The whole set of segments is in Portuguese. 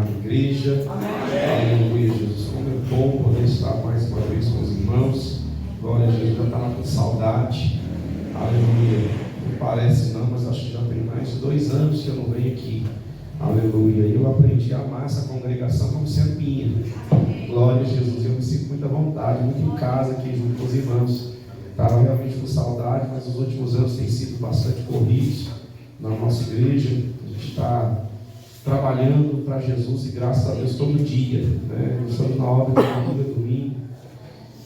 amada igreja. Aleluia, Jesus. Como é bom poder estar mais uma vez com os irmãos. Glória a Jesus, já estava com saudade. Aleluia. Não parece não, mas acho que já tem mais de 2 anos que eu não venho aqui. Aleluia. E eu aprendi a amar essa congregação como sendo minha. Glória a Jesus. Eu me sinto muita vontade, muito em casa aqui junto com os irmãos. Estava realmente com saudade, mas os últimos anos têm sido bastante corridos na nossa igreja. A gente está trabalhando para Jesus e graças a Deus todo dia, né? Estamos na obra de domingo, domingo.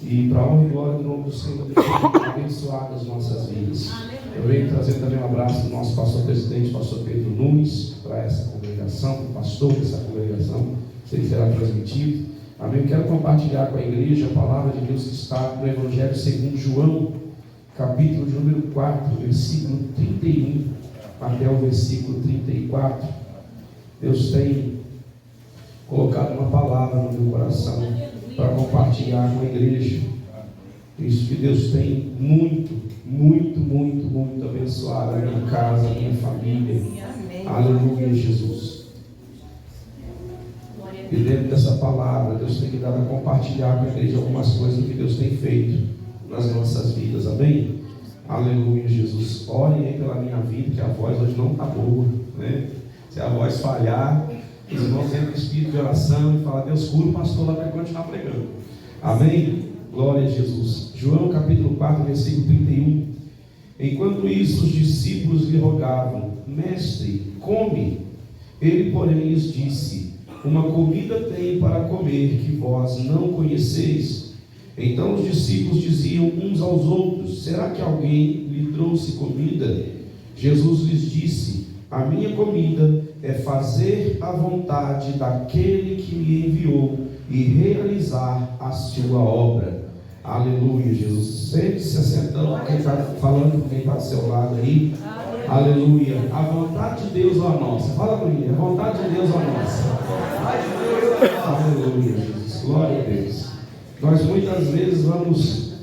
E para a honra e glória do nome do Senhor, Deus tem abençoado as nossas vidas. Eu venho trazer também um abraço do nosso pastor presidente, pastor Pedro Nunes, para essa congregação, o pastor dessa congregação, que será transmitido. Amém. Eu quero compartilhar com a igreja a palavra de Deus que está no Evangelho segundo João, capítulo de número 4, versículo 31 até o versículo 34. Deus tem colocado uma palavra no meu coração para compartilhar com a igreja. Isso que Deus tem muito abençoado a minha casa, a minha família. Aleluia, Jesus. E dentro dessa palavra, Deus tem que dar a compartilhar com a igreja algumas coisas que Deus tem feito nas nossas vidas. Amém? Aleluia, Jesus. Orem aí pela minha vida, que a voz hoje não está boa, né? Se a voz falhar, os irmãos entram no espírito de oração e falam: Deus, cura o pastor lá para continuar pregando. Amém? Glória a Jesus. João capítulo 4, versículo 31. Enquanto isso, os discípulos lhe rogavam: Mestre, come. Ele, porém, lhes disse: Uma comida tenho para comer que vós não conheceis. Então os discípulos diziam uns aos outros: Será que alguém lhe trouxe comida? Jesus lhes disse: A minha comida é fazer a vontade daquele que me enviou e realizar a sua obra. Aleluia, Jesus. Sempre se assentando, quem está falando com quem está do seu lado aí. Aleluia. A vontade de Deus ou a nossa? Fala comigo. A vontade de Deus ou a nossa? Aleluia, Jesus. Glória a Deus. Nós muitas vezes vamos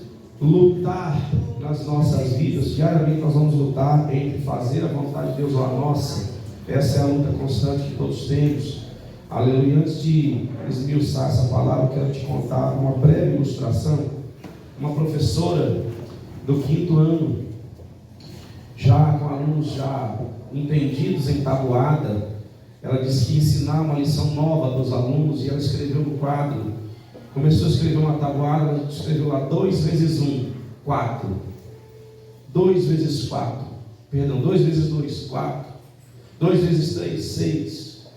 lutar nas nossas vidas. Diariamente nós vamos lutar entre fazer a vontade de Deus ou a nossa. Essa é a luta constante que todos temos. Aleluia. Antes de esmiuçar essa palavra, eu quero te contar uma breve ilustração. Uma professora do 5º ano, já com alunos já entendidos em tabuada, ela disse que ia ensinar uma lição nova para os alunos, e ela escreveu no quadro, começou a escrever uma tabuada, ela escreveu lá 2 vezes 1, 4, 2 vezes 4, perdão, 2 vezes 2, 4, 2 vezes 3, 6,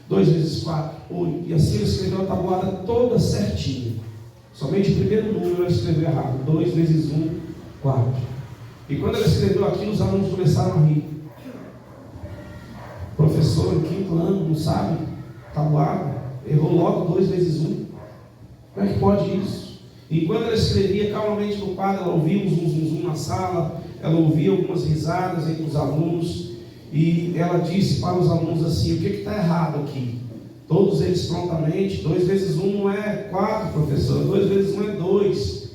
2 vezes 4, 8, e assim ela escreveu a tabuada toda certinha. Somente o primeiro número ela escreveu errado, 2 vezes 1, 4. E quando ela escreveu aquilo, os alunos começaram a rir. Professor, no 5º ano, não sabe? Tabuada, errou logo 2 vezes 1. Como é que pode isso? E quando ela escrevia calmamente no quadro, ela ouvia um zum na sala, ela ouvia algumas risadas entre os alunos, e ela disse para os alunos assim: o que está errado aqui? Todos eles prontamente: 2 vezes 1 não é 4, professor, 2 vezes 1 é 2.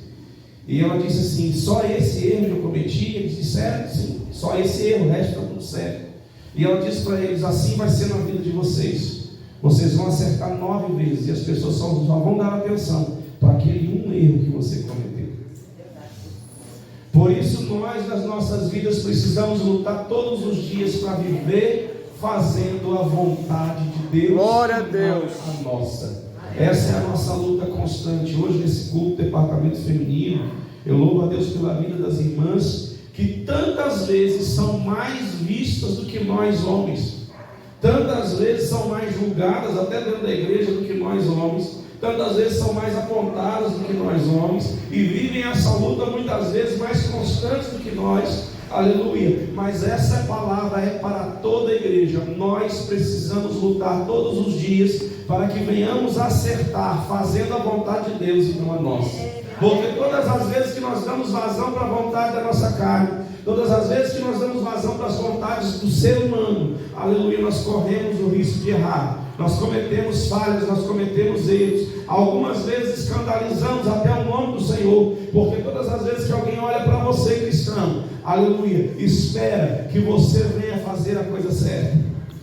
E ela disse assim: só esse erro eu cometi? Eles disseram: sim, só esse erro, o resto está tudo certo. E ela disse para eles: assim vai ser na vida de vocês. Vocês vão acertar 9 vezes, e as pessoas só vão dar atenção para aquele um erro que você cometeu. Por isso nós, nas nossas vidas, precisamos lutar todos os dias para viver fazendo a vontade de Deus. Glória a Deus. A nossa. Essa é a nossa luta constante. Hoje, nesse culto, departamento feminino, eu louvo a Deus pela vida das irmãs, que tantas vezes são mais vistas do que nós homens, tantas vezes são mais julgadas até dentro da igreja do que nós homens, tantas vezes são mais apontadas do que nós homens, e vivem essa luta muitas vezes mais constantes do que nós. Aleluia. Mas essa palavra é para toda a igreja. Nós precisamos lutar todos os dias para que venhamos acertar fazendo a vontade de Deus e não a nossa. Porque todas as vezes que nós damos vazão para a vontade da nossa carne, todas as vezes que nós damos vazão para as vontades do ser humano, aleluia, nós corremos o risco de errar. Nós cometemos falhas, nós cometemos erros. Algumas vezes escandalizamos até o nome do Senhor, porque todas as vezes que alguém olha para você, cristão, aleluia, espera que você venha fazer a coisa certa.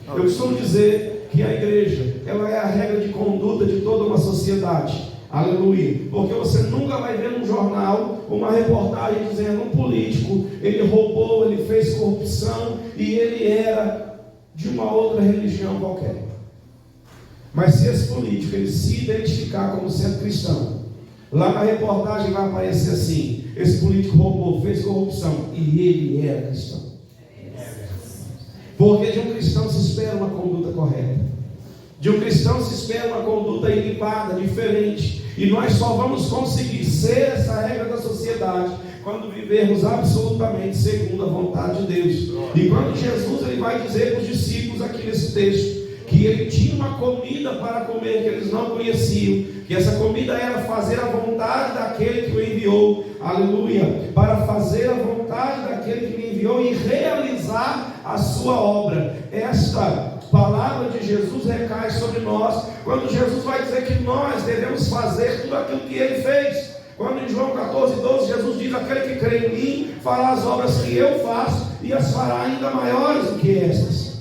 Eu costumo dizer que a igreja, ela é a regra de conduta de toda uma sociedade. Aleluia. Porque você nunca vai ver num jornal uma reportagem dizendo um político, ele roubou, ele fez corrupção e ele era de uma outra religião qualquer. Mas se esse político ele se identificar como sendo cristão, lá na reportagem vai aparecer assim: esse político roubou, fez corrupção e ele era cristão. Porque de um cristão se espera uma conduta correta, de um cristão se espera uma conduta ilibada, diferente. E nós só vamos conseguir ser essa regra da sociedade quando vivermos absolutamente segundo a vontade de Deus. E quando Jesus ele vai dizer para os discípulos aqui nesse texto que ele tinha uma comida para comer que eles não conheciam, que essa comida era fazer a vontade daquele que o enviou, aleluia, para fazer a vontade daquele que me enviou e realizar a sua obra. Esta palavra de Jesus recai sobre nós, quando Jesus vai dizer que nós devemos fazer tudo aquilo que ele fez. Quando em João 14:12 Jesus diz: aquele que crê em mim fará as obras que eu faço e as fará ainda maiores do que estas.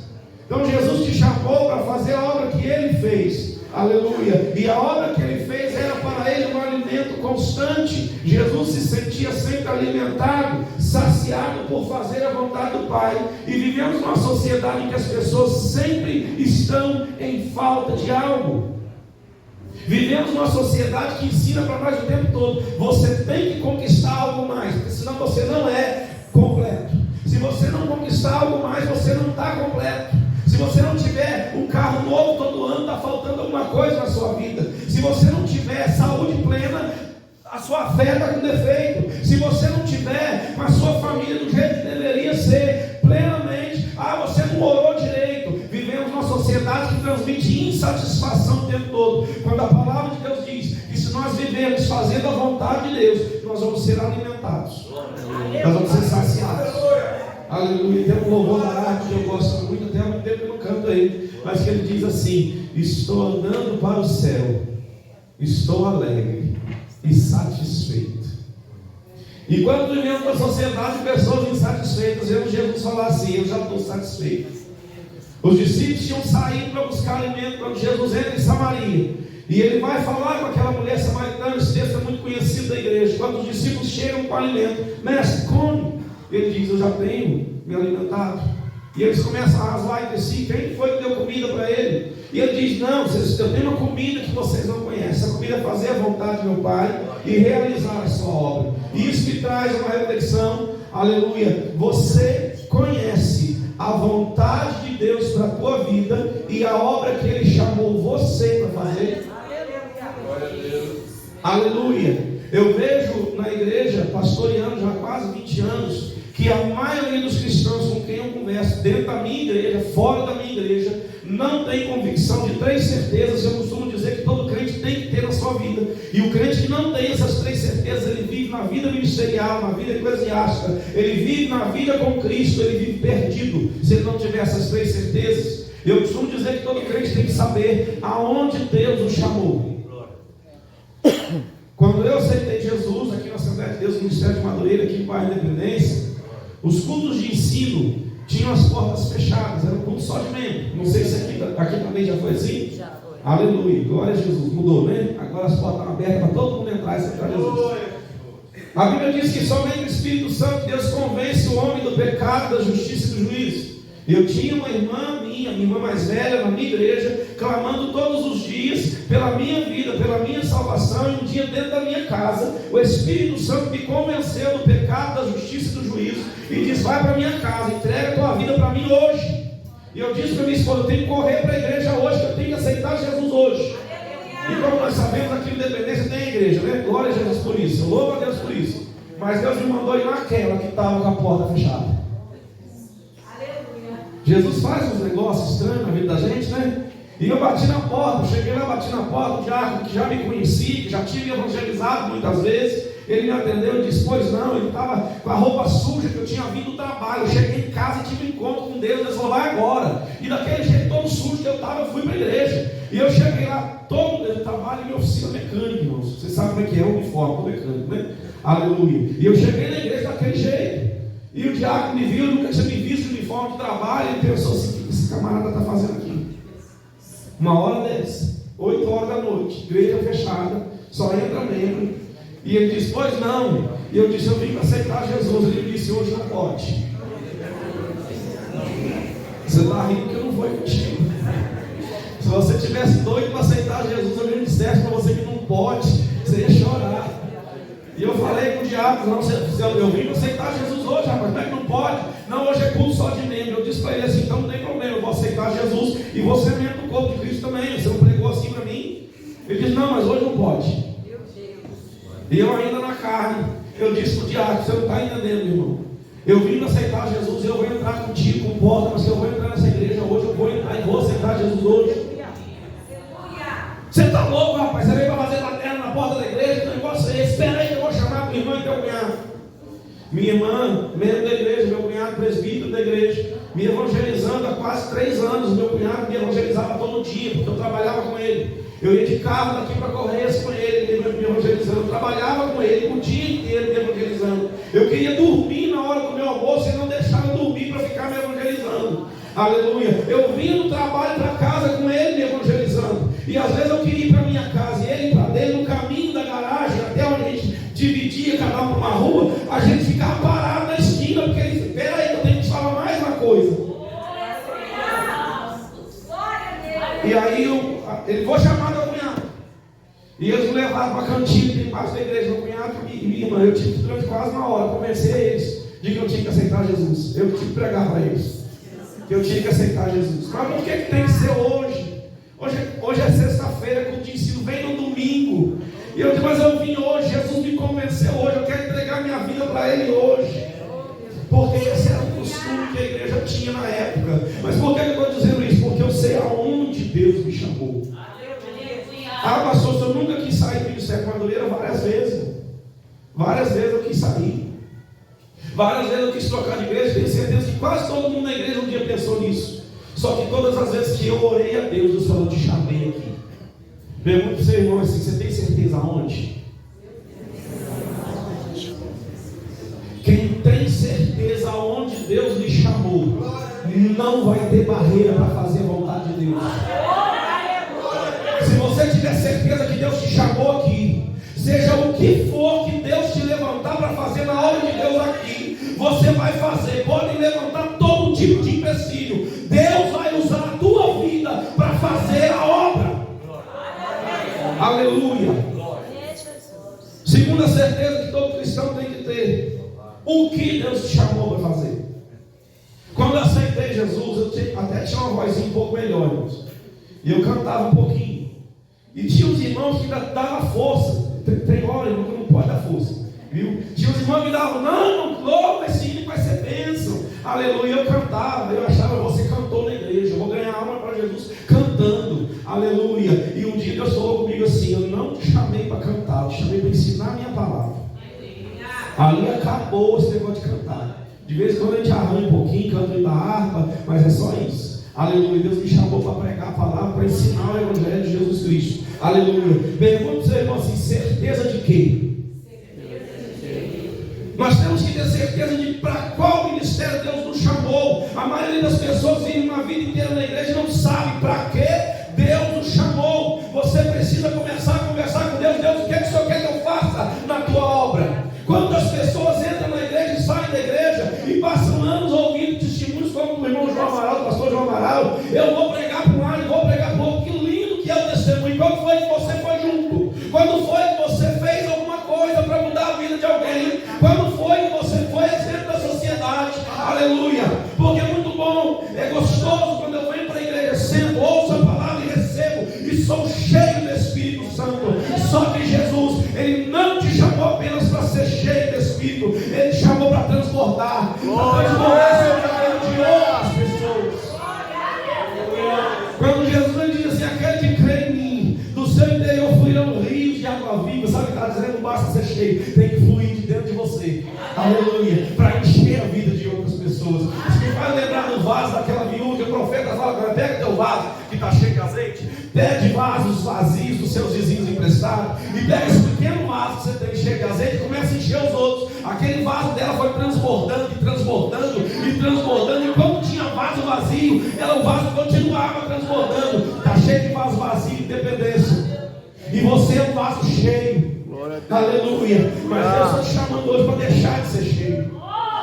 Então Jesus te chamou para fazer a obra que ele fez, aleluia, e a obra que ele fez era para ele um alimento constante. Jesus se sentia sempre alimentado, saciado por fazer a vontade do Pai. E vivemos numa sociedade em que as pessoas sempre estão em falta de algo. Vivemos numa sociedade que ensina para nós o tempo todo: você tem que conquistar algo mais, porque senão você não é completo. Se você não conquistar algo mais, você não está completo. Se você não tiver um carro novo todo ano, está faltando alguma coisa na sua vida. Se você não tiver saúde plena, a sua fé está com defeito. Se você não tiver com a sua família do jeito que deveria ser, plenamente, você não orou direito. Vivemos numa sociedade que transmite insatisfação o tempo todo. Quando a palavra de Deus diz que se nós vivemos fazendo a vontade de Deus, nós vamos ser alimentados, nós vamos ser saciados. Aleluia. Tem um louvor da arte que eu gosto muito, até há muito tempo que eu não canto ele, mas que ele diz assim: estou andando para o céu, estou alegre e satisfeito. E quando vivemos na sociedade de pessoas insatisfeitas, Jesus falar assim: eu já estou satisfeito. Os discípulos tinham saído para buscar alimento quando Jesus entra em Samaria, e ele vai falar com aquela mulher samaritana. Esse texto é muito conhecido da igreja. Quando os discípulos chegam com o alimento: mestre, come. Ele diz: eu já tenho me alimentado. E eles começam a rasgar entre si: quem foi que deu comida para ele? E ele diz: não, eu tenho uma comida que vocês não conhecem. Essa comida é fazer a vontade do meu Pai e realizar a sua obra. E isso me traz uma reflexão, aleluia. Você conhece a vontade de Deus para a tua vida e a obra que Ele chamou você para fazer? Glória a Deus. Aleluia. Eu vejo na igreja, pastoreando já há quase 20 anos, que a maioria dos cristãos com quem eu converso, dentro da minha igreja, fora da minha igreja, não tem convicção de 3 certezas. Eu costumo dizer que todo crente tem que ter na sua vida. E o crente que não tem essas 3 certezas, ele vive na vida ministerial, na vida eclesiástica, ele vive na vida com Cristo, ele vive perdido, se ele não tiver essas 3 certezas. Eu costumo dizer que todo crente tem que saber aonde Deus o chamou. Quando eu aceitei Jesus aqui na Assembleia de Deus, no Ministério de Madureira, aqui em Bairro Independência, os cultos de ensino tinham as portas fechadas, era um culto só de membro. Não sei se aqui também já foi assim. Já foi. Aleluia, glória a Jesus. Mudou, né? Agora as portas estão abertas para todo mundo entrar e aceitar Jesus. A Bíblia diz que somente o Espírito Santo de Deus convence o homem do pecado, da justiça e do juízo. Eu tinha uma irmã minha irmã mais velha, na minha igreja, clamando todos os dias pela minha vida, pela minha salvação. E um dia, dentro da minha casa, o Espírito Santo me convenceu do pecado, da justiça e do juízo, e disse: vai para minha casa, entrega a tua vida para mim hoje. E eu disse para minha esposa: eu tenho que correr para a igreja hoje, que eu tenho que aceitar Jesus hoje. E como nós sabemos, aqui no Independência tem a igreja, né? Glória a Jesus por isso, louvo a Deus por isso. Mas Deus me mandou ir naquela que estava com a porta fechada. Jesus faz uns negócios estranhos na vida da gente, né? E eu bati na porta, cheguei lá, bati na porta, o diácono que já me conhecia, que já tinha me evangelizado muitas vezes, ele me atendeu e disse: pois não, ele estava com a roupa suja, que eu tinha vindo do trabalho. Eu cheguei em casa e tive um encontro com Deus. Ele falou: vai agora. E daquele jeito todo sujo que eu estava, eu fui para a igreja. E eu cheguei lá, todo eu trabalho em minha oficina mecânica, irmãos. Vocês sabem como é que é o uniforme do mecânico, né? Aleluia. E eu cheguei na igreja daquele jeito. E o diácono me viu, eu nunca tinha me visto no uniforme de trabalho. Ele pensou assim: o que esse camarada está fazendo aqui? Uma hora dessa, 8 horas da noite, igreja fechada, só entra membro. E ele disse, pois não. E eu disse, eu vim para aceitar Jesus. Ele disse, hoje não pode. Você está rindo que eu não vou contigo. Se você estivesse doido para aceitar Jesus, eu lhe dissesse para você que não pode, você ia chorar. E eu falei com o diabo, não, eu vim para aceitar Jesus hoje, rapaz, como é que não pode? Não, hoje é culto só de membro. Eu disse para ele assim, então não tem problema, eu vou aceitar Jesus e você é membro do corpo de Cristo também. Você não pregou assim para mim? Ele disse, não, mas hoje não pode. E eu ainda na carne, eu disse para o diabo, você não está entendendo, meu irmão. Eu vim para aceitar Jesus e eu vou entrar contigo com porta, mas se eu vou entrar nessa igreja hoje, eu vou entrar e vou aceitar Jesus hoje. Você está louco, rapaz? Você veio para fazer baterna na porta da igreja? Que negócio é esse? Espera aí que eu vou chamar minha irmã e teu cunhado. Minha irmã, membro da igreja, meu cunhado, presbítero da igreja, me evangelizando há quase 3 anos. Meu cunhado me evangelizava todo dia, porque eu trabalhava com ele. Eu ia de carro daqui para Correias com ele me evangelizando. Eu trabalhava com ele o dia inteiro me evangelizando. Eu queria dormir na hora do meu almoço e não deixava eu dormir para ficar me evangelizando. Aleluia. Eu vinha do trabalho para casa com ele me evangelizando. E às vezes eu queria ir para minha casa e ele para dele, no caminho da garagem, até onde a gente dividia cada um para uma rua, a gente ficava parado na esquina, porque ele disse, espera aí, eu tenho que te falar mais uma coisa. E aí ele vou chamar meu cunhado. E eles me levaram para a cantina, tem embaixo da igreja, meu cunhado e minha irmã. Eu tive durante quase uma hora convencer eles de que eu tinha que aceitar Jesus. Eu tive que pregar para eles que eu tinha que aceitar Jesus. Mas por que tem que ser hoje? Hoje é sexta-feira, quando o ensino vem no domingo. E eu disse, mas eu vim hoje, Jesus me convenceu hoje, eu quero entregar minha vida para Ele hoje. Porque esse era o costume que a igreja tinha na época. Mas por que eu estou dizendo isso? Porque eu sei aonde Deus me chamou. Ah, pastor, eu nunca quis sair do Ministério Madureira várias vezes. Várias vezes eu quis sair. Várias vezes eu quis trocar de igreja. Tenho certeza que quase todo mundo na igreja um dia pensou nisso. Só que todas as vezes que eu orei a Deus, Deus falou, te chamei aqui. Pergunto para o seu irmão assim, você tem certeza aonde? Quem tem certeza aonde Deus lhe chamou, não vai ter barreira para fazer a vontade de Deus. Se você tiver certeza que Deus te chamou aqui, seja o que for que Deus te levantar para fazer na obra de Deus aqui, você vai fazer. Pode levantar todo tipo de empecilho, Deus vai usar a tua vida para fazer a obra. Aleluia. Segunda certeza que todo cristão tem que ter: o que Deus te chamou para fazer. Quando eu aceitei Jesus, eu até tinha uma vozinha um pouco melhor, irmãos. E eu cantava um pouquinho. E tinha uns irmãos que davam força. Tem hora, irmão, que não pode dar força. Viu? Tinha uns irmãos que davam, não, louco, esse hino vai ser bênção. Aleluia, eu cantava. Eu achava, você cantou na igreja, eu vou ganhar alma para Jesus cantando. Aleluia. E um dia Deus falou comigo assim, eu não te chamei para cantar, eu te chamei para ensinar a minha palavra. Ali acabou esse negócio de cantar. De vez em quando a gente arranha um pouquinho, canta da harpa, mas é só isso. Aleluia. Deus me chamou para pregar a palavra, para ensinar o Evangelho de Jesus Cristo. Aleluia. Pergunta para o seu irmão assim, certeza de quê? Nós temos que ter certeza de para qual ministério Deus nos chamou. A maioria das pessoas vivem uma vida inteira na igreja e não sabe para que Deus nos chamou. Você precisa começar a conversar com Deus. Deus, o que é que o Senhor quer que eu faça na tua obra? Quantas pessoas entram na igreja e saem da igreja e passam anos ouvindo testemunhos como o irmão João Amaral, o pastor João Amaral. Eu vou pregar para um lado, vou pregar para o outro. Que lindo que é o testemunho. Quando foi que você foi junto? Quando foi que você fez alguma coisa para mudar a vida de alguém? Quando foi que você foi exemplo da sociedade? Aleluia. Porque é muito bom, é gostoso quando eu venho para a igreja, sento, ouço a palavra e recebo e sou cheio do Espírito Santo. Só que Jesus, Ele não te chamou apenas para ser cheio do Espírito, Ele te chamou para transbordar sobre a vida de outras pessoas. Quando Jesus ele diz assim, aquele que crê em mim, do seu interior fluirão rios de água viva. Sabe o que está dizendo? Não basta ser cheio, tem que fluir de dentro de você. Aleluia. Para encher a vida de outras pessoas. Você vai lembrar do vaso daquela viúva que o profeta fala, agora pega teu vaso que está cheio de azeite, pede vasos vazios dos seus vizinhos emprestados e pega esse pequeno vaso que você tem cheio de azeite e começa a encher os outros. Aquele vaso dela foi transbordando e transbordando e transbordando, e quando tinha vaso vazio, o vaso continuava transbordando. Está cheio de vazio de dependência. E você é um vaso cheio. Aleluia. Mas Deus está te chamando hoje para deixar de ser cheio.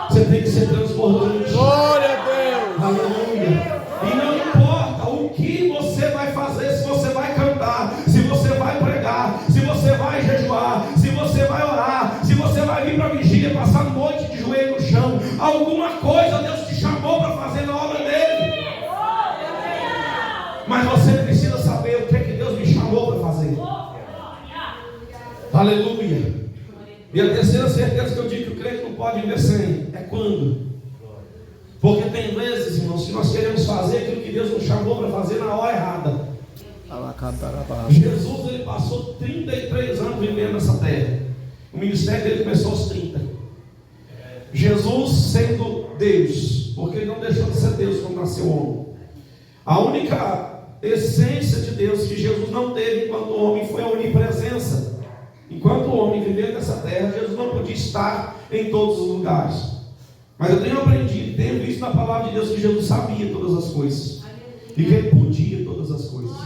Você tem que ser transbordante. Glória a Deus. Aleluia. E não importa o que você vai fazer, se você vai cantar, se você vai pregar, se você vai jejuar, se você vai orar, se você vai vir para a vigília, passar a noite de joelho no chão, alguma coisa Deus te chamou para fazer na obra dele. Mas você precisa saber o que é que Deus me chamou para fazer. Aleluia. E a terceira certeza que eu digo que o crente não pode viver sem é quando. Porque tem vezes, irmãos, que nós queremos fazer aquilo que Deus nos chamou para fazer na hora errada. Jesus, ele passou 33 anos vivendo nessa terra. O ministério dele começou aos 30. Jesus sendo Deus, porque ele não deixou de ser Deus quando nasceu homem. A única essência de Deus que Jesus não teve enquanto homem foi a onipresença. Enquanto o homem vivendo nessa terra, Jesus não podia estar em todos os lugares. Mas eu tenho aprendido, tenho visto na palavra de Deus que Jesus sabia todas as coisas. E que ele podia todas as coisas.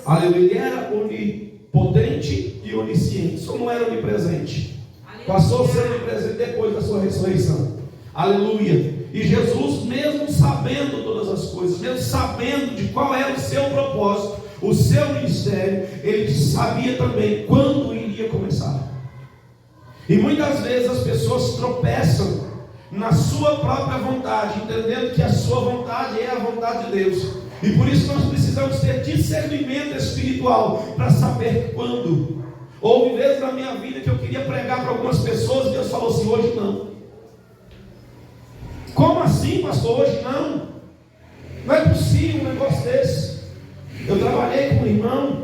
Aleluia. Ele era onipotente e onisciente, só não era onipresente. Passou a ser onipresente depois da sua ressurreição. Aleluia. E Jesus, mesmo sabendo todas as coisas, mesmo sabendo de qual era o seu propósito, o seu ministério, ele sabia também quando iria começar. E muitas vezes as pessoas tropeçam na sua própria vontade, entendendo que a sua vontade é a vontade de Deus. E por isso nós precisamos ter discernimento espiritual para saber quando. Houve vezes na minha vida que eu queria pregar para algumas pessoas e Deus falou assim: hoje não. Como assim, pastor? Hoje não? Não é possível um negócio desse. Eu trabalhei com um irmão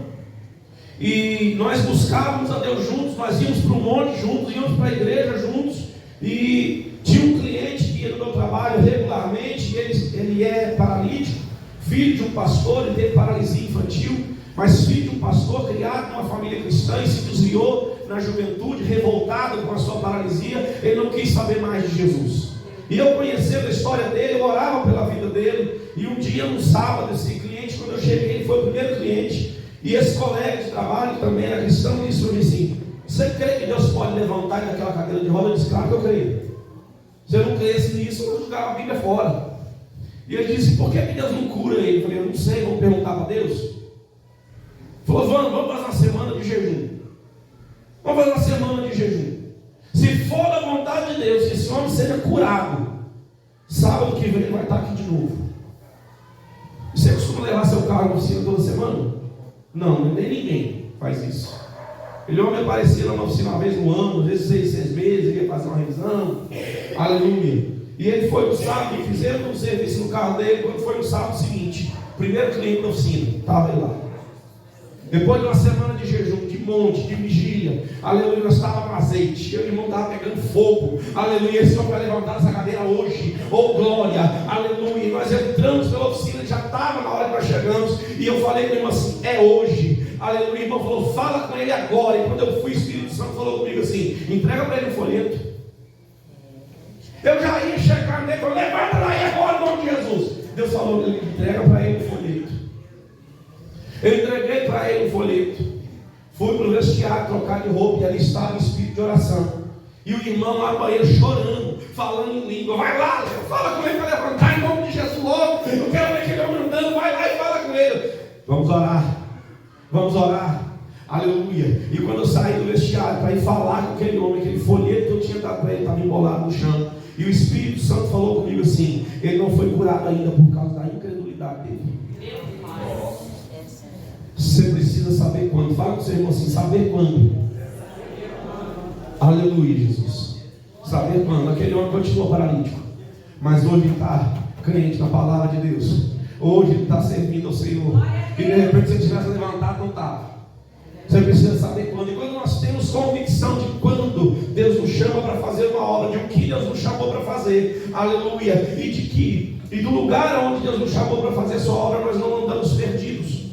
e nós buscávamos a Deus juntos, nós íamos para o monte juntos, íamos para a igreja juntos. E tinha um cliente que ia no meu trabalho regularmente, ele é paralítico, filho de um pastor, ele teve paralisia infantil, mas filho de um pastor, criado numa família cristã e se desviou na juventude, revoltado com a sua paralisia. Ele não quis saber mais de Jesus. E eu conhecendo a história dele, eu orava pela vida dele. E um dia, num sábado, esse cliente, quando eu cheguei, ele foi o primeiro cliente. E esse colega de trabalho também era cristão, e disse para mim assim: você crê que Deus pode levantar daquela cadeira de roda? Eu disse: claro que eu creio. Se eu não cresce nisso, eu vou jogar a Bíblia fora. E ele disse: por que Deus não cura ele? Eu falei: eu não sei, vamos perguntar para Deus. Ele falou: vamos fazer uma semana de jejum. Vamos fazer uma semana de jejum. Se for da vontade de Deus que esse homem seja curado, sábado que vem ele vai estar aqui de novo. Você costuma levar seu carro na oficina toda semana? Não, nem ninguém faz isso. Ele homem aparecia lá na oficina uma vez no ano, às vezes 6 meses, ele ia fazer uma revisão. Aleluia. E ele foi no sábado, e fizeram um serviço no carro dele. Quando foi no sábado seguinte, primeiro cliente da oficina, estava ele lá. Depois de uma semana de jejum, de monte, de vigília, aleluia, nós estávamos no azeite, eu e o irmão estava pegando fogo, aleluia, esse homem vai levantar essa cadeira hoje, oh glória, aleluia. E nós entramos pela oficina, já estava na hora que nós chegamos, e eu falei para o irmão assim: é hoje, aleluia. O irmão falou: fala com ele agora. E quando eu fui, o Espírito Santo falou comigo assim: entrega para ele um folheto. Eu já ia checar nele, falei: levanta lá agora, em nome de Jesus. Deus falou: entrega para ele um folheto. Eu entreguei para ele um folheto. Fui para o vestiário trocar de roupa, e ali estava o espírito de oração. E o irmão lá no banheiro chorando, falando em língua: vai lá, fala com ele para levantar em nome de Jesus logo. Eu quero ver que ele está mandando, vai lá e fala com ele. Vamos orar, vamos orar, aleluia. E quando eu saí do vestiário para ir falar com aquele homem, aquele folheto que eu tinha dado para ele estava embolado no chão. E o Espírito Santo falou comigo assim: ele não foi curado ainda por causa da incredulidade dele. Você precisa saber quando. Fala com o seu irmão assim: saber quando. Aleluia, Jesus. Saber quando. Aquele homem continuou paralítico, mas hoje ele está crente na palavra de Deus. Hoje ele está servindo ao Senhor. E de repente, se ele tivesse levantado, não estava. Você precisa saber quando. E quando nós temos convicção de quando Deus nos chama para fazer uma obra, de o que Deus nos chamou para fazer, aleluia, e do lugar onde Deus nos chamou para fazer sua obra, nós não andamos perdidos.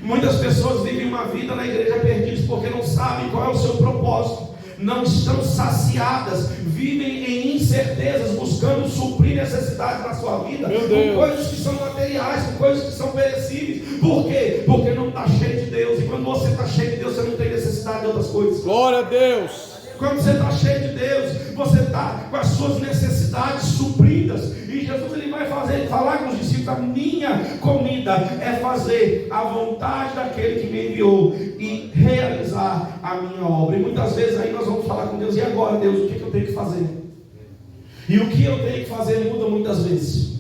Muitas pessoas vivem uma vida na igreja perdidas porque não sabem qual é o seu propósito, não estão saciadas, vivem em incertezas, buscando suprir necessidades na sua vida, com coisas que são materiais, com coisas que são perecíveis. Por quê? Porque não está cheio que quando você está cheio de Deus, você não tem necessidade de outras coisas. Glória a Deus. Quando você está cheio de Deus, você está com as suas necessidades supridas. E Jesus ele vai falar com os discípulos: a minha comida é fazer a vontade daquele que me enviou e realizar a minha obra. E muitas vezes aí nós vamos falar com Deus: e agora, Deus, o que eu tenho que fazer? E o que eu tenho que fazer muda muitas vezes.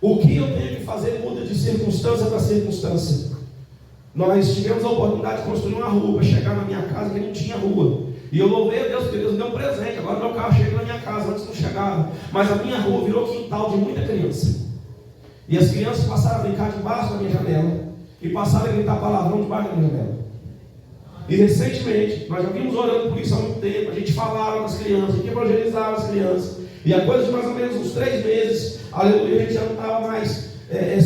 O que eu tenho que fazer muda de circunstância para circunstância. Nós tivemos a oportunidade de construir uma rua para chegar na minha casa que não tinha rua. E eu louvei a Deus, porque Deus me deu um presente. Agora meu carro chega na minha casa, antes não chegava. Mas a minha rua virou quintal de muita criança. E as crianças passaram a brincar debaixo da minha janela. E passaram a gritar palavrão debaixo da minha janela. E recentemente, nós já vimos orando por isso há muito tempo. A gente falava com as crianças, a gente evangelizava as crianças. E a coisa de mais ou menos uns 3 meses, aleluia, a gente já não estava mais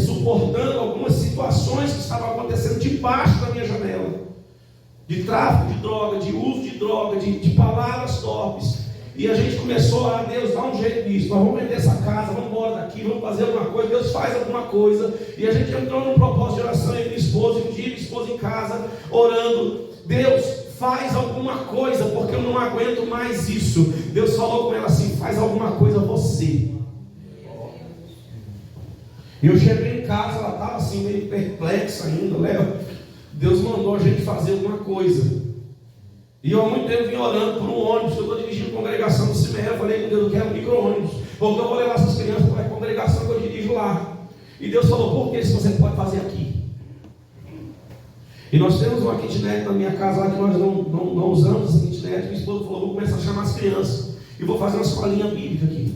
suportando algumas situações que estavam acontecendo debaixo da minha janela. De tráfico de droga, de uso de droga, de palavras torpes. E a gente começou a: Deus, dá um jeito nisso, nós vamos vender essa casa, vamos embora daqui, vamos fazer alguma coisa. Deus faz alguma coisa. E a gente entrou num propósito de oração, eu e minha esposa, e um dia minha esposa em casa, orando: Deus, faz alguma coisa, porque eu não aguento mais isso. Deus falou com ela assim: faz alguma coisa você. Eu cheguei em casa, ela estava assim meio perplexa ainda: Léo, Deus mandou a gente fazer alguma coisa. E eu há muito tempo vim orando por um ônibus. Eu estou dirigindo congregação no Cimeré. Eu falei com Deus: eu quero um micro-ônibus, porque eu vou levar essas crianças para a congregação que eu dirijo lá. E Deus falou: por que isso você pode fazer aqui? E nós temos uma kitnet na minha casa lá que nós não usamos essa kitnet. Minha esposa falou: vou começar a chamar as crianças e vou fazer uma escolinha bíblica aqui.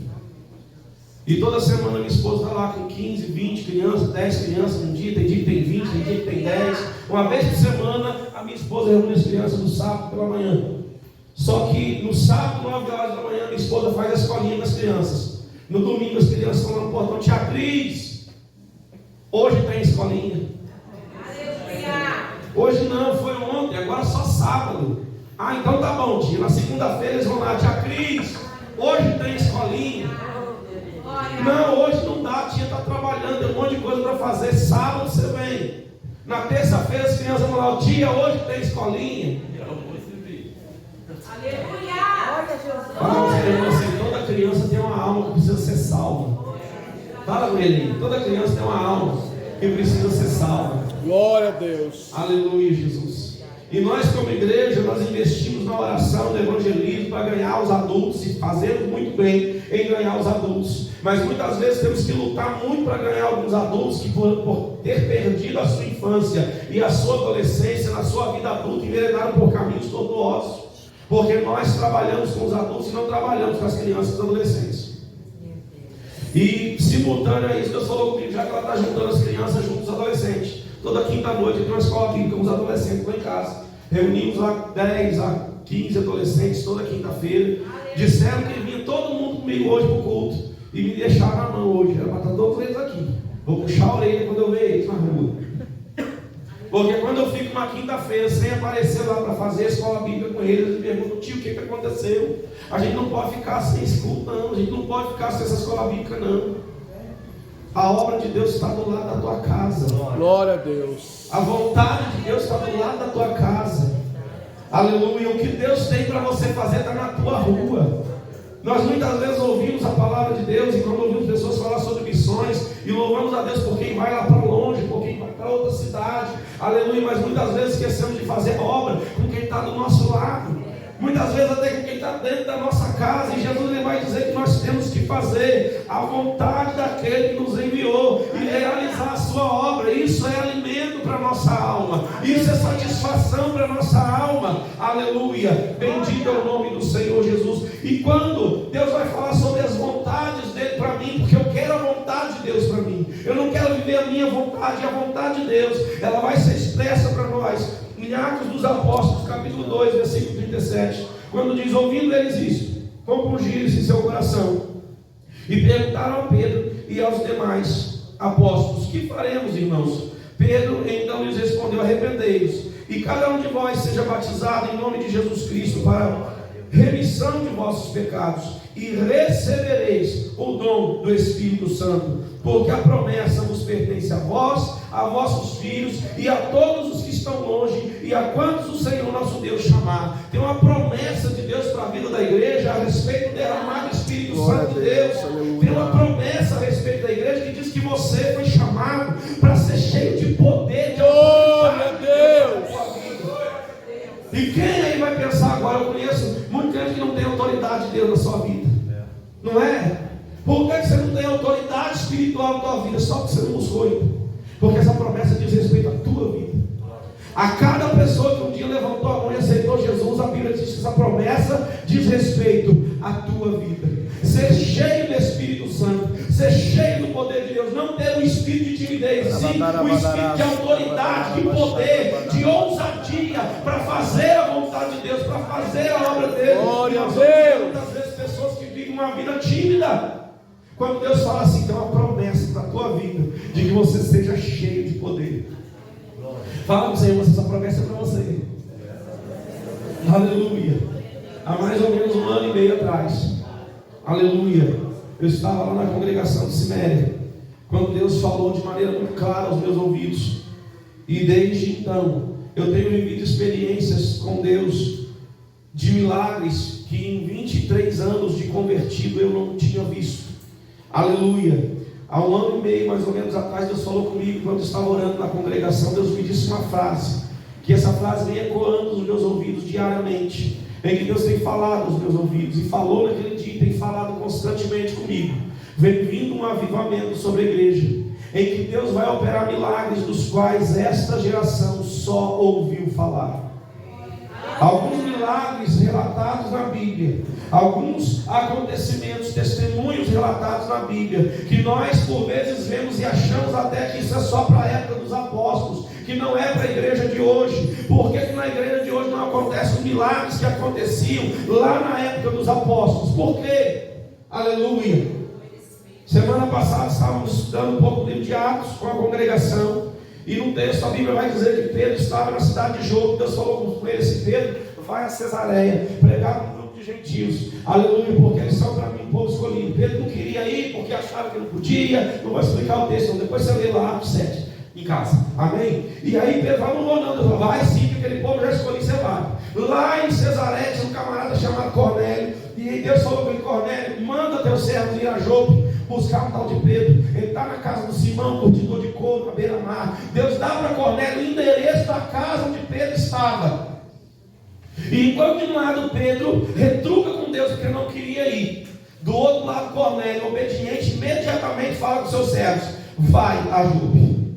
E toda semana minha esposa está lá com 15, 20 crianças, 10 crianças um dia, tem dia que tem 20, tem dia que tem 10. Uma vez por semana a minha esposa reúne as crianças no sábado pela manhã. Só que no sábado, 9 horas da manhã, minha esposa faz a escolinha das crianças. No domingo as crianças estão lá no portão: tia Cris, hoje tem escolinha. Hoje não, foi ontem, agora só sábado. Ah, então tá bom, tia. Na segunda-feira eles vão lá: tia Cris, hoje tem escolinha. Não, hoje não dá, a tia está trabalhando, tem um monte de coisa para fazer. Sábado você vem. Na terça-feira as crianças vão lá: tia, hoje tem escolinha. Aleluia! Fala com você: toda criança tem uma alma que precisa ser salva. Fala com ele: toda criança tem uma alma que precisa ser salva. Glória a Deus. Aleluia, Jesus. E nós como igreja, nós investimos na oração, no evangelismo para ganhar os adultos, e fazemos muito bem em ganhar os adultos. Mas muitas vezes temos que lutar muito para ganhar alguns adultos que por ter perdido a sua infância e a sua adolescência, na sua vida adulta, enveredaram por caminhos tortuosos. Porque nós trabalhamos com os adultos e não trabalhamos com as crianças e adolescentes. E simultâneo a isso, Deus falou comigo, já que ela está juntando as crianças junto com os adolescentes. Toda quinta-noite tem uma escola bíblica com os adolescentes lá em casa. Reunimos lá 10 a 15 adolescentes toda quinta-feira. Disseram que vinha todo mundo comigo hoje para o culto. E me deixaram na mão hoje. Era para estar todos eles aqui. Vou puxar a orelha quando eu ver eles na rua. Porque quando eu fico uma quinta-feira sem aparecer lá para fazer a escola bíblica com eles, eles me perguntam: tio, o que aconteceu? A gente não pode ficar sem esse culto, não. A gente não pode ficar sem essa escola bíblica, não. A obra de Deus está do lado da tua casa. Glória a Deus. A vontade de Deus está do lado da tua casa. Aleluia. O que Deus tem para você fazer está na tua rua. Nós muitas vezes ouvimos a palavra de Deus, e quando ouvimos pessoas falar sobre missões, e louvamos a Deus por quem vai lá para longe, por quem vai para outra cidade, aleluia, mas muitas vezes esquecemos de fazer obra com quem está do nosso lado. Muitas vezes até com quem está dentro da nossa casa. E Jesus ele vai dizer que nós temos que fazer a vontade daquele que nos enviou e realizar a sua obra. Isso é alimento para a nossa alma. Isso é satisfação para a nossa alma. Aleluia. Bendito é o nome do Senhor Jesus. E quando Deus vai falar sobre as vontades dele para mim, porque eu quero a vontade de Deus para mim, eu não quero viver a minha vontade, a vontade de Deus, ela vai ser expressa para nós. Em Atos dos Apóstolos, capítulo 2, versículo 37, quando diz: ouvindo eles isso, compungiram-se em seu coração e perguntaram a Pedro e aos demais apóstolos: que faremos, irmãos? Pedro então lhes respondeu: arrependei-vos, e cada um de vós seja batizado em nome de Jesus Cristo para remissão de vossos pecados, e recebereis o dom do Espírito Santo, porque a promessa vos pertence a vós, a vossos filhos e a todos os que estão longe, e a quantos o Senhor nosso Deus chamar. Tem uma promessa de Deus para a vida da igreja a respeito do derramar do Espírito Santo de Deus. Tem uma promessa a respeito da igreja que diz que você foi chamado para ser cheio de poder, de autoridade. E quem aí vai pensar agora? Eu conheço muita gente que não tem autoridade de Deus na sua vida. Não é? Por que você não tem autoridade espiritual na tua vida? Só porque você não buscou ainda. Porque essa promessa diz respeito à tua vida. A cada pessoa que um dia levantou a mão e aceitou Jesus, a Bíblia diz que essa promessa diz respeito à tua vida. Ser cheio do Espírito Santo, ser cheio do poder de Deus, não ter um espírito de timidez, sim um espírito de autoridade, de poder, de ousadia para fazer a vontade de Deus, para fazer a obra dele. Glória a Deus. Muitas vezes pessoas que vivem uma vida tímida, quando Deus fala assim, tem uma promessa para a tua vida, de que você seja cheio de poder. Fala com o Senhor, essa promessa é para você. Aleluia. Há mais ou menos 1 ano e meio atrás, aleluia, eu estava lá na congregação de Ciméria, quando Deus falou de maneira muito clara aos meus ouvidos. E desde então eu tenho vivido experiências com Deus de milagres que em 23 anos de convertido eu não tinha visto. Aleluia. Há 1 ano e meio mais ou menos atrás, Deus falou comigo quando eu estava orando na congregação. Deus me disse uma frase, que essa frase vem ecoando nos meus ouvidos diariamente, em que Deus tem falado aos meus ouvidos, e falou naquele dia, tem falado constantemente comigo. Vem vindo um avivamento sobre a igreja, em que Deus vai operar milagres dos quais esta geração só ouviu falar. Alguns milagres relatados na Bíblia, alguns acontecimentos, testemunhos relatados na Bíblia, que nós por vezes vemos e achamos até que isso é só para a época dos apóstolos, que não é para a igreja de hoje. Por que na igreja de hoje não acontecem os milagres que aconteciam lá na época dos apóstolos? Por quê? Aleluia. Semana passada estávamos estudando um pouco do livro de Atos com a congregação, e num texto a Bíblia vai dizer que Pedro estava na cidade de Jope. Deus falou com ele assim: Pedro, vai a Cesareia pregar para um grupo de gentios, aleluia, porque eles são para mim um povo escolhido. Pedro não queria ir porque achava que não podia. Não vou explicar o texto, então depois você lê lá Atos 7 em casa, amém? E aí Pedro falou: não vou não. Deus falou: vai sim, que aquele povo já escolhi, você vai. Lá em Cesareia tinha um camarada chamado Cornélio, e Deus falou para ele: Cornélio, manda teu servo ir a Jope buscar um tal de Pedro. Ele está na casa do Simão, curtidor de couro, na beira-mar. Deus dá para Cornélio o endereço da casa onde Pedro estava. E enquanto de um lado Pedro retruca com Deus porque não queria ir, do outro lado Cornélio, obediente, imediatamente fala com seus servos: vai a Jope.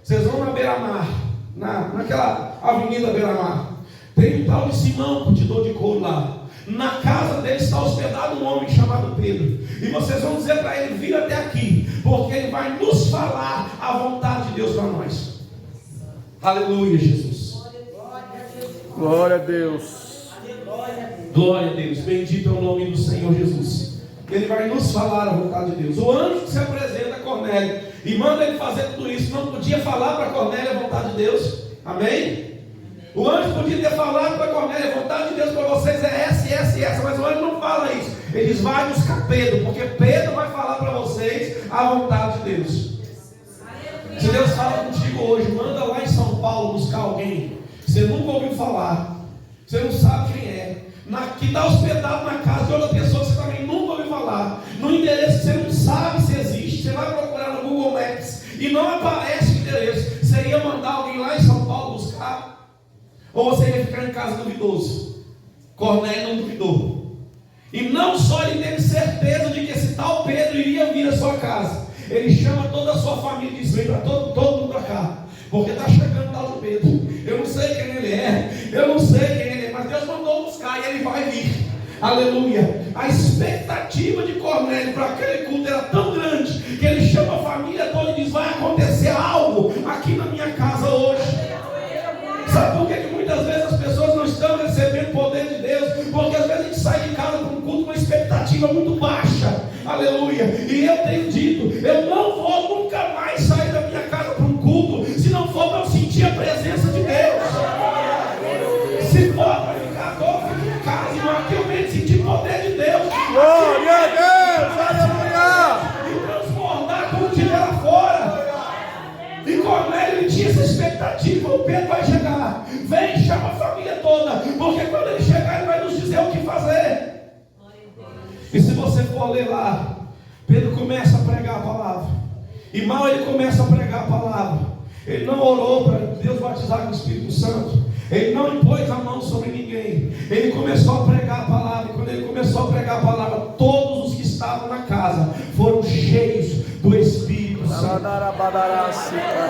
Vocês vão na beira-mar, naquela avenida beira-mar. Tem um tal de Simão, curtidor de couro lá. Na casa dele está hospedado um homem chamado Pedro. E vocês vão dizer para ele: vir até aqui, porque ele vai nos falar a vontade de Deus para nós. Aleluia, Jesus. Glória a Deus. Glória a Deus. Bendito é o nome do Senhor Jesus. Ele vai nos falar a vontade de Deus. O anjo que se apresenta a Cornélio e manda ele fazer tudo isso, não podia falar para Cornélio a vontade de Deus. Amém? O anjo podia ter falado para Cornélio: a vontade de Deus para vocês é essa, essa e essa. Mas o anjo não fala isso. Ele diz: vai buscar Pedro, porque Pedro vai falar para vocês a vontade de Deus. Se Deus fala contigo hoje, manda lá em São Paulo buscar alguém que você nunca ouviu falar, você não sabe quem é, que está hospedado na casa de outra pessoa que você também nunca ouviu falar, no endereço que você não sabe se existe. Você vai procurar no Google Maps e não aparece o endereço. Você ia mandar alguém lá em São Paulo buscar? Ou você ia ficar em casa duvidoso? Cornélio não duvidou. E não só ele teve certeza de que esse tal Pedro iria vir à sua casa, ele chama toda a sua família e diz: vem para todo mundo para cá, porque está chegando o tal de Pedro. Eu não sei quem ele é, eu não sei quem ele é, mas Deus mandou buscar e ele vai vir. Aleluia. A expectativa de Cornélio para aquele culto era tão grande que ele chama a família toda e diz: vai acontecer algo aqui na minha casa hoje. Sabe por que muitas vezes as pessoas não estão recebendo o poder de Deus? Porque às vezes a gente sai de casa com um culto com uma expectativa muito baixa. Aleluia. E eu tenho dito: eu não vou nunca mais sair da minha casa para um culto se não for para eu sentir a presença de Deus. Se for para ficar todo em casa, irmão, aqui eu venho sentir o poder de Deus. Glória a Deus. Aleluia. E transbordar quando estiver lá fora. E Cornélio tinha essa expectativa: o Pedro vai chegar. Vem, E se você for ler lá, Pedro começa a pregar a palavra. E mal ele começa a pregar a palavra, ele não orou para Deus batizar com o Espírito Santo. Ele não impôs a mão sobre ninguém. Ele começou a pregar a palavra. E quando ele começou a pregar a palavra, todos os que estavam na casa foram cheios do Espírito Santo.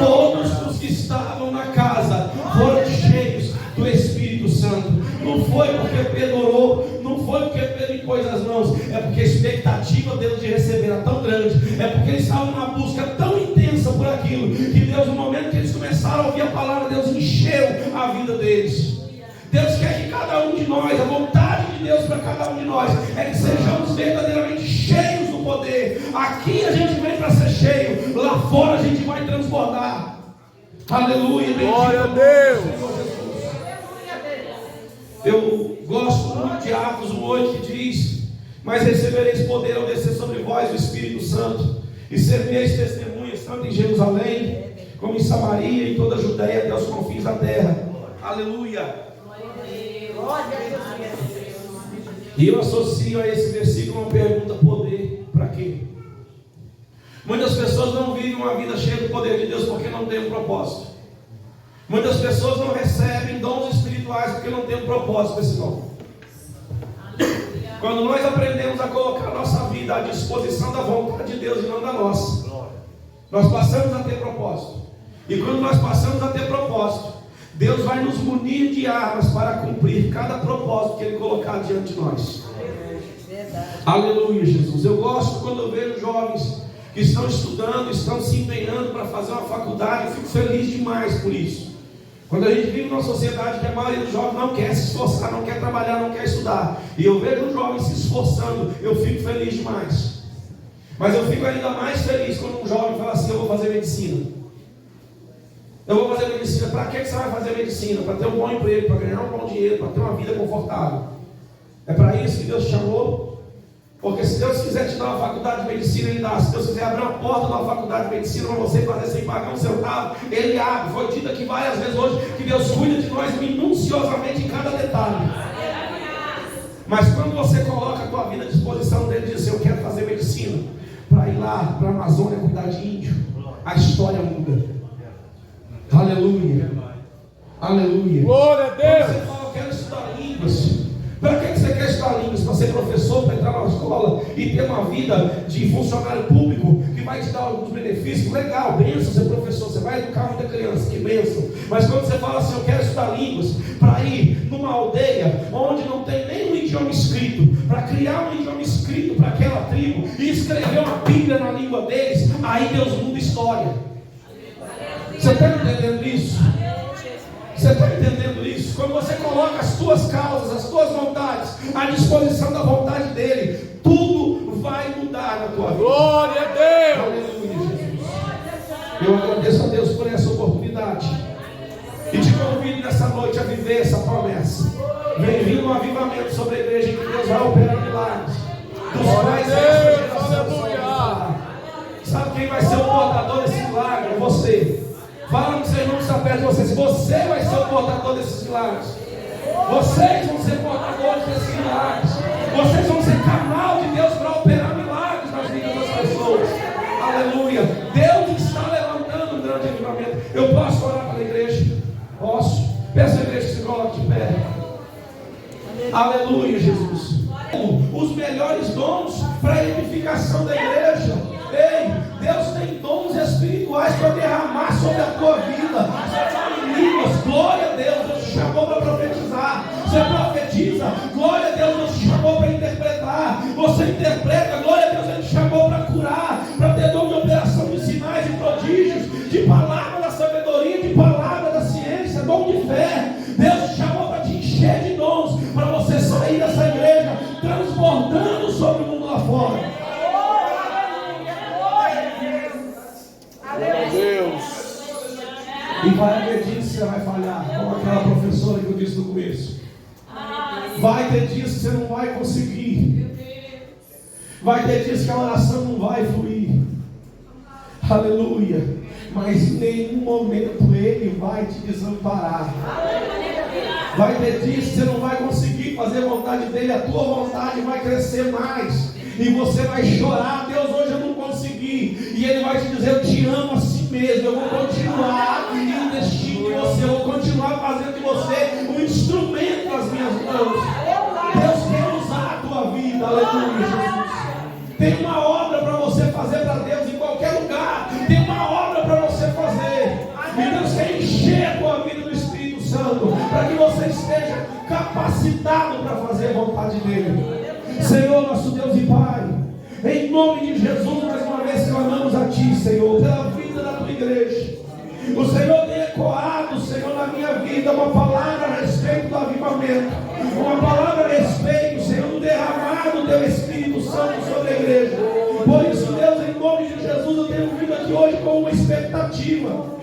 Todos os que estavam na casa foram cheios do Espírito Santo. Não foi porque Pedro orou, não foi porque Pedro impôs as mãos, é porque a expectativa deles de receber era tão grande, é porque eles estavam numa busca tão intensa por aquilo, que Deus, no momento que eles começaram a ouvir a palavra, Deus encheu a vida deles. Deus quer que cada um de nós, a vontade de Deus para cada um de nós, é que sejamos verdadeiramente cheios do poder. Aqui a gente vem para ser cheio, lá fora a gente vai transbordar. Aleluia, glória a Deus. Eu gosto muito de Atos 1:8 que diz: mas recebereis poder ao descer sobre vós o Espírito Santo, e sereis testemunhas tanto em Jerusalém, como em Samaria e toda a Judeia até os confins da terra. Aleluia. E eu associo a esse versículo uma pergunta: poder para quê? Muitas pessoas não vivem uma vida cheia do poder de Deus porque não tem um propósito. Muitas pessoas não recebem dons espirituais porque não tem um propósito para esse dom. Quando nós aprendemos a colocar a nossa vida à disposição da vontade de Deus e não da nossa, nós passamos a ter propósito. E quando nós passamos a ter propósito, Deus vai nos munir de armas para cumprir cada propósito que Ele colocar diante de nós. Aleluia, Jesus. Eu gosto quando eu vejo jovens que estão estudando, estão se empenhando para fazer uma faculdade. Eu fico feliz demais por isso. Quando a gente vive numa sociedade que a maioria dos jovens não quer se esforçar, não quer trabalhar, não quer estudar, e eu vejo um jovem se esforçando, eu fico feliz demais. Mas eu fico ainda mais feliz quando um jovem fala assim: eu vou fazer medicina. Eu vou fazer medicina. Para que você vai fazer medicina? Para ter um bom emprego, para ganhar um bom dinheiro, para ter uma vida confortável. É para isso que Deus te chamou? Porque se Deus quiser te dar uma faculdade de medicina, Ele dá. Se Deus quiser abrir uma porta de uma faculdade de medicina para você fazer sem pagar um centavo, Ele abre. Foi dito aqui várias vezes hoje que Deus cuida de nós minuciosamente em cada detalhe. Mas quando você coloca a tua vida à disposição dele e diz assim: eu quero fazer medicina, para ir lá para a Amazônia cuidar de índio, a história muda. Aleluia. Aleluia. Glória a Deus. Quando você fala: eu quero estudar línguas. Para que você quer estudar línguas? Para ser professor, para entrar na escola e ter uma vida de funcionário público que vai te dar alguns benefícios? Legal, benção ser professor, você vai educar muita criança, que benção. Mas quando você fala assim: eu quero estudar línguas, para ir numa aldeia onde não tem nenhum idioma escrito, para criar um idioma escrito para aquela tribo e escrever uma Bíblia na língua deles, aí Deus muda a história. Você está entendendo isso? Você está entendendo isso? Quando você coloca as tuas causas, as tuas vontades à disposição da vontade dele, tudo vai mudar na tua vida. Glória a Deus. Aleluia, Jesus. Eu agradeço a Deus por essa oportunidade e te convido nessa noite a viver essa promessa. Vem vindo um avivamento sobre a igreja, que Deus vai operar milagres, dos quais essa geração vai. Sabe quem vai ser o portador desse milagre? É você. Fala com seu irmão que está perto de você: você vai ser o portador desses milagres. Vocês vão ser portadores desses milagres. Vocês vão ser canal de Deus para operar milagres nas vidas das pessoas. Aleluia. Deus está levantando um grande avivamento. Eu posso orar pela igreja? Posso. Peço à igreja que se coloque de pé. Aleluia, Jesus. Os melhores dons para a edificação da igreja. Ei, Deus tem dons espirituais para derramar sobre a tua vida. Você fala em línguas, glória a Deus, Deus te chamou para profetizar. Você profetiza, glória a Deus, Deus te chamou para interpretar. Você interpreta, glória a Deus, Ele te chamou para curar, para ter dom de operação de sinais e prodígios, de palavra da sabedoria, de palavra da ciência, dom de fé. Deus te chamou para te encher de dons, para você sair dessa igreja transbordando sobre o mundo lá fora. Deus. E vai haver dias que você vai falhar, como aquela professora que eu disse no começo. Vai ter dias que você não vai conseguir. Vai ter dias que a oração não vai fluir. Aleluia. Mas em nenhum momento Ele vai te desamparar. Vai ter dias que você não vai conseguir fazer a vontade dele, a tua vontade vai crescer mais. E você vai chorar: Deus, hoje eu não consegui. E Ele vai te dizer: eu te amo assim mesmo. Eu vou continuar investindo em você. Eu vou continuar fazendo de você um instrumento nas minhas mãos. Deus quer usar a tua vida. Aleluia, Jesus. Tem uma obra para você fazer para Deus em qualquer lugar. Tem uma obra para você fazer. E Deus quer encher a tua vida do Espírito Santo, para que você esteja capacitado para fazer a vontade dele. Senhor, nosso Deus e Pai, em nome de Jesus, mais uma vez clamamos a Ti, Senhor, pela vida da Tua igreja. O Senhor tem ecoado, Senhor, na minha vida uma palavra a respeito do avivamento, uma palavra a respeito, Senhor, do derramado do Teu Espírito Santo sobre a igreja. Por isso, Deus, em nome de Jesus, eu tenho vindo aqui hoje com uma expectativa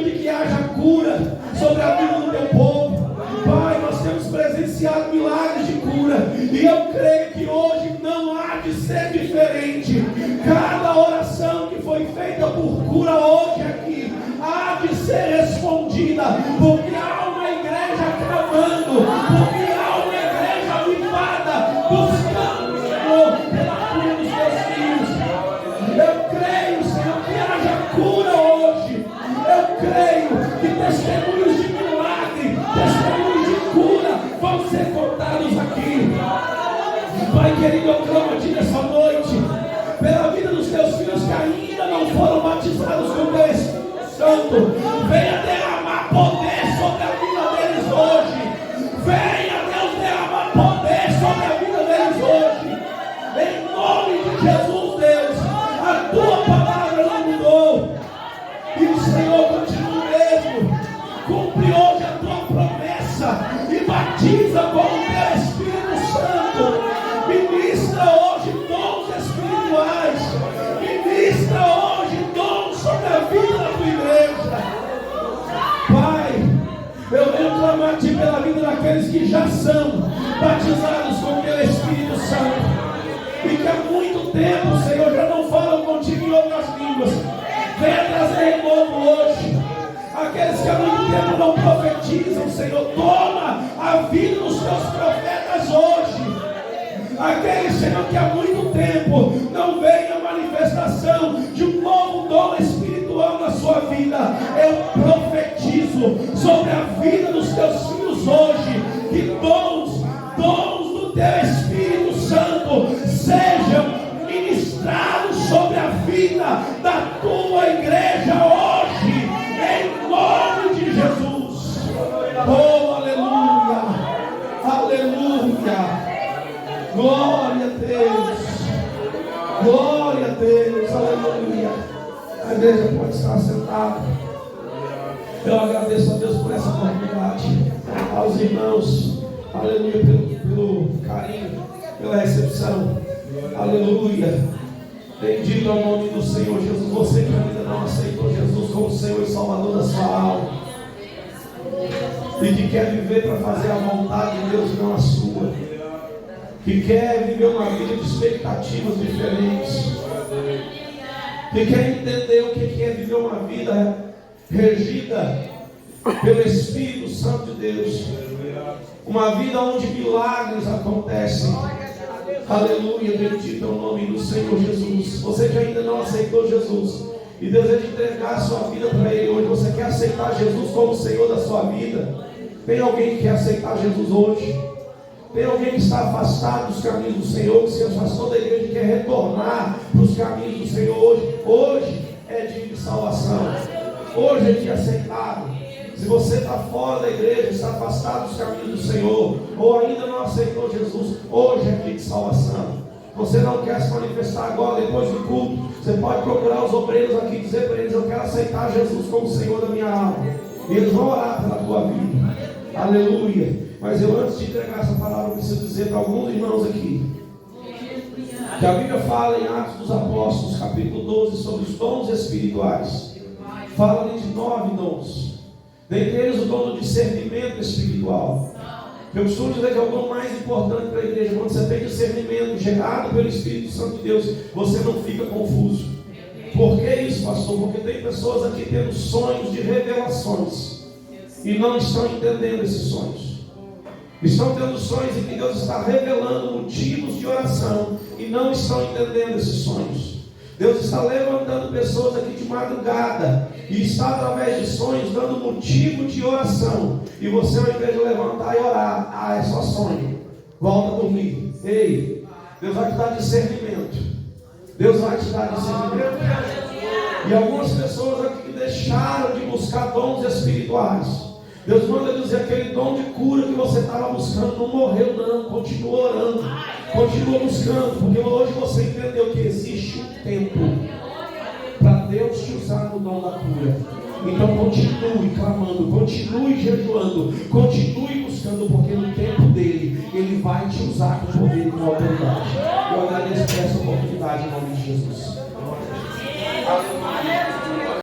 de que haja cura sobre a vida do Teu povo. Pai, nós temos presenciado milagres de cura, e eu creio que hoje não há de ser diferente. Cada oração que foi feita por cura hoje aqui há de ser respondida, porque há uma igreja clamando, porque há uma igreja avivada, buscando, Senhor, pela cura dos Teus filhos. Eu creio, Senhor, que haja cura hoje. Eu creio que testemunhos de milagre, testemunhos de cura vão ser contados aqui. Pai querido, eu clamo a Ti nessa noite pela vida dos Teus filhos que ainda não foram batizados com o Teu Espírito Santo. Venha derramar poder sobre a vida deles hoje. Venha, Deus, derramar poder sobre a vida deles hoje. Em nome de Jesus, Deus, a Tua palavra não mudou. E o Senhor continua mesmo. Cumpre hoje a Tua promessa e batiza com o Teu Espírito Santo. Ministra hoje dons espirituais. Ministra hoje dons sobre a vida da Tua igreja. Pai, eu venho clamar a Ti pela vida daqueles que já são batizados com o Teu Espírito Santo e que há muito tempo, Senhor, já não falam contigo em outras línguas. Venha trazer em novo hoje. Aqueles que há muito tempo não profetizam, Senhor, toma a vida dos Teus profetas hoje. Aqueles, Senhor, que há muito tempo não veem a manifestação de um novo dom espiritual na sua vida, eu profetizo sobre a vida dos Teus filhos hoje, que dons do Teu Espírito Santo sejam ministrados sobre a vida da Tua igreja hoje, em nome de Jesus. Oh, aleluia, aleluia. Glória a Deus, glória a Deus, aleluia. A igreja pode estar sentada. Eu agradeço a Deus por essa oportunidade, aos irmãos, aleluia, pelo carinho, pela recepção, aleluia. Bendito é o nome do Senhor Jesus. Você que ainda não aceitou Jesus como Senhor e Salvador da sua alma, e que quer viver para fazer a vontade de Deus e não a sua, que quer viver uma vida de expectativas diferentes, que quer entender o que é viver uma vida regida pelo Espírito Santo de Deus, uma vida onde milagres acontecem. Aleluia, bendito é o nome do Senhor Jesus. Você que ainda não aceitou Jesus e deseja entregar a sua vida para Ele hoje, você quer aceitar Jesus como Senhor da sua vida? Tem alguém que quer aceitar Jesus hoje? Tem alguém que está afastado dos caminhos do Senhor, que se afastou da igreja e quer retornar para os caminhos do Senhor hoje? Hoje é dia de salvação. Hoje é dia aceitável. Se você está fora da igreja, está afastado dos caminhos do Senhor, ou ainda não aceitou Jesus, hoje é dia de salvação. Você não quer se manifestar agora, depois do culto, você pode procurar os obreiros aqui e dizer para eles: eu quero aceitar Jesus como Senhor da minha alma. E eles vão orar pela tua vida. Aleluia. Mas eu, antes de entregar essa palavra, preciso dizer para alguns irmãos aqui que a Bíblia fala em Atos dos Apóstolos, capítulo 12, sobre os dons espirituais. Fala ali de 9 dons. Dentre eles o dom do discernimento espiritual. Eu costumo dizer que é o dom mais importante para a igreja. Quando você tem discernimento gerado pelo Espírito Santo de Deus, você não fica confuso. Por que isso, pastor? Porque tem pessoas aqui tendo sonhos de revelações e não estão entendendo esses sonhos. Estão tendo sonhos em que Deus está revelando motivos de oração e não estão entendendo esses sonhos. Deus está levantando pessoas aqui de madrugada e está através de sonhos dando motivo de oração. E você, ao invés de levantar e orar, é só sonho, volta a dormir. Ei, Deus vai te dar discernimento. Deus vai te dar discernimento. E algumas pessoas aqui que deixaram de buscar dons espirituais, Deus manda dizer: aquele dom de cura que você estava buscando não morreu não, continua orando, continua buscando, porque hoje você entendeu que existe um tempo para Deus te usar no dom da cura. Então continue clamando, continue jejuando, continue buscando, porque no tempo dele, ele vai te usar com poder e com autoridade. Eu agradeço por essa oportunidade em nome de Jesus. Aleluia.